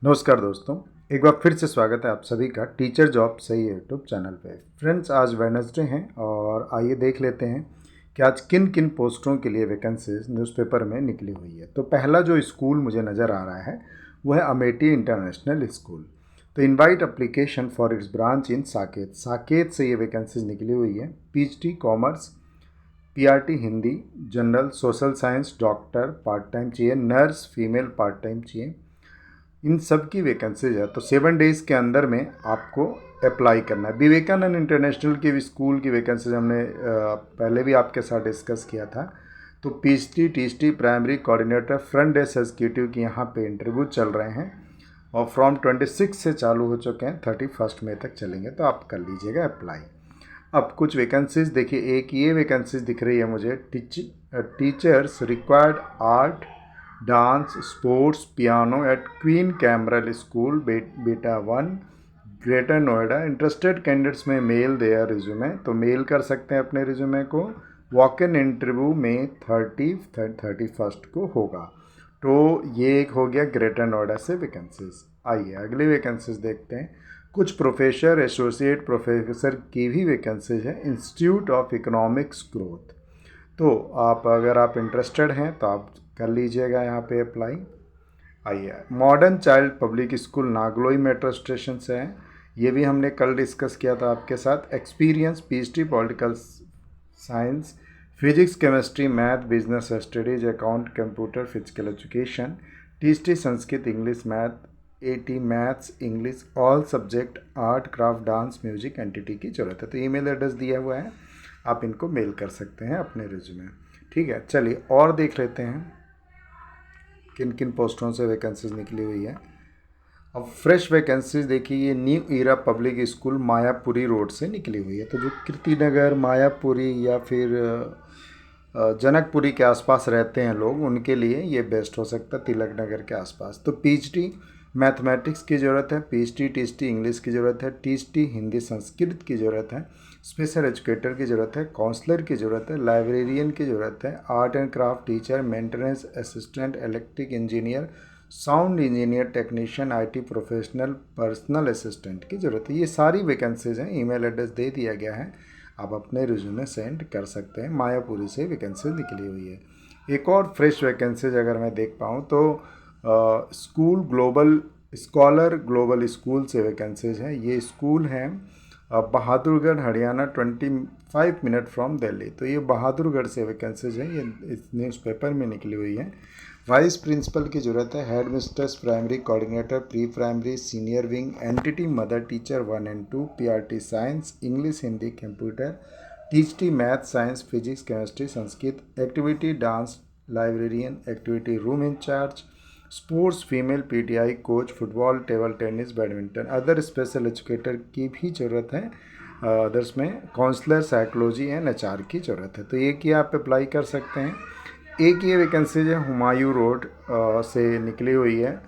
नमस्कार दोस्तों, एक बार फिर से स्वागत है आप सभी का टीचर जॉब सही यूट्यूब चैनल पे। फ्रेंड्स, आज वेडनेसडे हैं और आइए देख लेते हैं कि आज किन किन पोस्टों के लिए वैकेंसीज न्यूज़पेपर में निकली हुई है। तो पहला जो स्कूल मुझे नज़र आ रहा है वो है अमेठी इंटरनेशनल स्कूल। तो invite application for its branch इन साकेत। साकेत से ये वैकेंसीज निकली हुई है। PhD commerce, PRT Hindi, general, social science, doctor part time चाहिए, नर्स फीमेल पार्ट टाइम चाहिए। इन सब की वैकेंसीज है। तो 7 डेज़ के अंदर में आपको अप्लाई करना है। विवेकानंद इंटरनेशनल की स्कूल की वैकेंसीज हमने पहले भी आपके साथ डिस्कस किया था। तो PhD THD primary coordinator front desk executive की यहाँ पे इंटरव्यू चल रहे हैं और फ्रॉम 26 से चालू हो चुके हैं, 31 मई तक चलेंगे। तो आप कर लीजिएगा अप्लाई। अब कुछ वैकेंसीज देखिए, एक ये वैकेंसीज दिख रही है मुझे, teachers required art, dance, sports, piano at Queen कैमरल school beta 1, greater Noida. Interested candidates में मेल देयर रिज्यूमे। तो मेल कर सकते हैं अपने रिज्यूमे को। वॉक इन इंटरव्यू में 31 को होगा। तो ये एक हो गया ग्रेटर नोएडा से वैकेंसीज। आइए अगली वैकेंसीज देखते हैं। कुछ प्रोफेसर, एसोसिएट प्रोफेसर की भी वैकेंसीज है। Institute of economics growth. तो अगर आप इंटरेस्टेड हैं तो आप कर लीजिएगा यहाँ पे अप्लाई। आइए, modern child public school Nangloi metro station से है। ये भी हमने कल डिस्कस किया था आपके साथ। Experience PhD political science, physics, chemistry, math, business studies, account, computer, physical education, THD Sanskrit, English, math, eighty maths, English, all subject, art, craft, dance, music entity की ज़रूरत है। तो ईमेल एड्रेस दिया हुआ है, आप इनको मेल कर सकते हैं अपने रिज्यूमे। ठीक है, चलिए और देख लेते हैं किन किन पोस्टों से वैकेंसीज निकली हुई है। अब फ्रेश वैकेंसीज देखिए, ये new era public school Mayapuri road से निकली हुई है। तो जो कीर्तिनगर, मायापुरी या फिर जनकपुरी के आसपास रहते हैं लोग, उनके लिए ये बेस्ट हो सकता है, तिलक नगर के आसपास। तो पीएचडी मैथमेटिक्स की ज़रूरत है, पीएचडी टीएचडी इंग्लिश की ज़रूरत है, टीएचडी हिंदी संस्कृत की ज़रूरत है, स्पेशल एजुकेटर की ज़रूरत है, काउंसलर की ज़रूरत है, लाइब्रेरियन की ज़रूरत है, art and craft teacher, maintenance assistant, electric engineer, sound engineer, technician, IT professional, personal assistant की ज़रूरत है। ये सारी वैकेंसीज हैं। ईमेल एड्रेस दे दिया गया है, आप अपने रिज्यूमे सेंड कर सकते हैं। मायापुरी से वैकेंसी निकली हुई है। एक और फ्रेश वैकेंसीज अगर मैं देख पाऊँ तो school global scholar global school से वैकेंसीज है। ये स्कूल है बहादुरगढ़, हरियाणा, 25 मिनट फ्रॉम दिल्ली। तो ये बहादुरगढ़ से वैकेंसीज है, ये इस न्यूज़पेपर में निकली हुई है। वाइस प्रिंसिपल की ज़रूरत है, head mistress, primary coordinator, pre primary, senior wing, entity mother teacher 1 and 2, PRT science, English, Hindi, computer, THD math, science, physics, chemistry, Sanskrit, activity dance, librarian, activity room in charge, sports, female PTI coach, football, table tennis, badminton. Other special educator की भी ज़रूरत है। Others में counsellor, psychology and HR की ज़रूरत है। तो ये कि आप अप्लाई कर सकते हैं। एक ये वैकेंसी जो हुमायूं रोड से निकली हुई है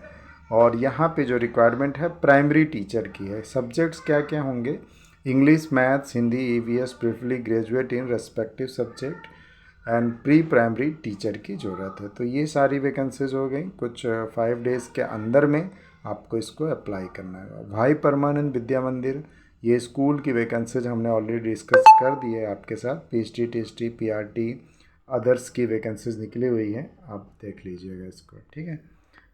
और यहाँ पे जो रिक्वायरमेंट है प्राइमरी टीचर की है। सब्जेक्ट्स क्या क्या होंगे? English, maths, Hindi, EVS, preferably graduate in respective subject and pre primary teacher की ज़रूरत है। तो ये सारी वैकेंसीज हो गई। कुछ 5 डेज़ के अंदर में आपको इसको अप्लाई करना है। भाई परमानंद विद्या मंदिर, ये स्कूल की वैकेंसीज हमने ऑलरेडी डिस्कस कर दी है आपके साथ। पीएचडी टीएचडी पीआरटी अदर्स की वैकेंसीज निकली हुई है, आप देख लीजिएगा इसको। ठीक है,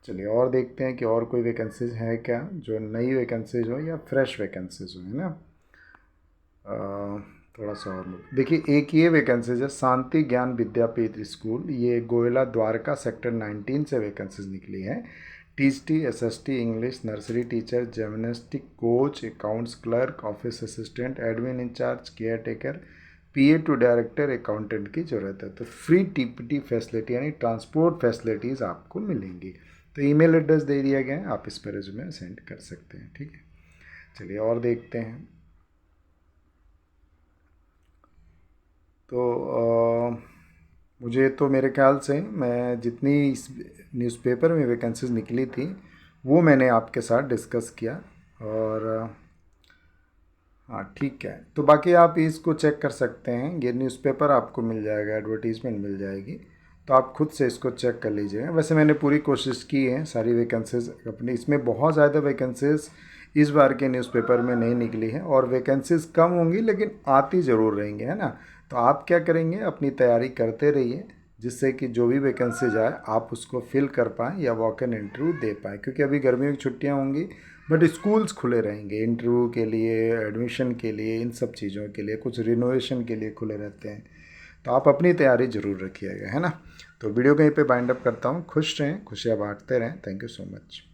चलिए और देखते हैं कि और कोई वैकेंसीज है क्या, जो नई वैकेंसीज हो या फ्रेश वैकेंसीज हो, है ना। थोड़ा सा और देखिए, एक ये वैकेंसीज है शांति ज्ञान विद्यापीठ स्कूल, ये गोयला द्वारका सेक्टर 19 से वैकेंसीज निकली है। टीएचडी SST English, nursery teacher, gymnastic coach, accounts clerk, office assistant, admin incharge, care taker, PA to director, accountant की ज़रूरत है। तो फ्री टीपीटी फैसिलिटी यानी ट्रांसपोर्ट फैसिलिटीज़ आपको मिलेंगी। तो ईमेल एड्रेस दे दिया गया है, आप इस पर रिज्यूमे सेंड कर सकते हैं। ठीक है, चलिए और देखते हैं। तो मुझे तो मेरे ख्याल से मैं जितनी इस न्यूज़पेपर में वैकेंसीज निकली थी वो मैंने आपके साथ डिस्कस किया। और हाँ ठीक है, तो बाकी आप इसको चेक कर सकते हैं। ये न्यूज़पेपर आपको मिल जाएगा, एडवर्टीज़मेंट मिल जाएगी। तो आप खुद से इसको चेक कर लीजिएगा। वैसे मैंने पूरी कोशिश की है, सारी वैकेंसीज़ अपनी, इसमें बहुत ज़्यादा वैकेंसीज़ इस बार के न्यूज़पेपर में नहीं निकली है, और वैकेंसीज़ कम होंगी लेकिन आती ज़रूर रहेंगी, है ना। तो आप क्या करेंगे, अपनी तैयारी करते रहिए, जिससे कि जो भी वैकेंसीज आए आप उसको फिल कर पाएँ या वॉक इन इंटरव्यू दे पाएँ। क्योंकि अभी गर्मियों की छुट्टियाँ होंगी, बट स्कूल्स खुले रहेंगे इंटरव्यू के लिए, एडमिशन के लिए, इन सब चीज़ों के लिए, कुछ रिनोवेशन के लिए खुले रहते हैं। तो आप अपनी तैयारी ज़रूर रखिएगा, है ना। तो वीडियो कहीं पे बाइंड अप करता हूँ। खुश रहें, खुशियाँ बांटते रहें। Thank you so much.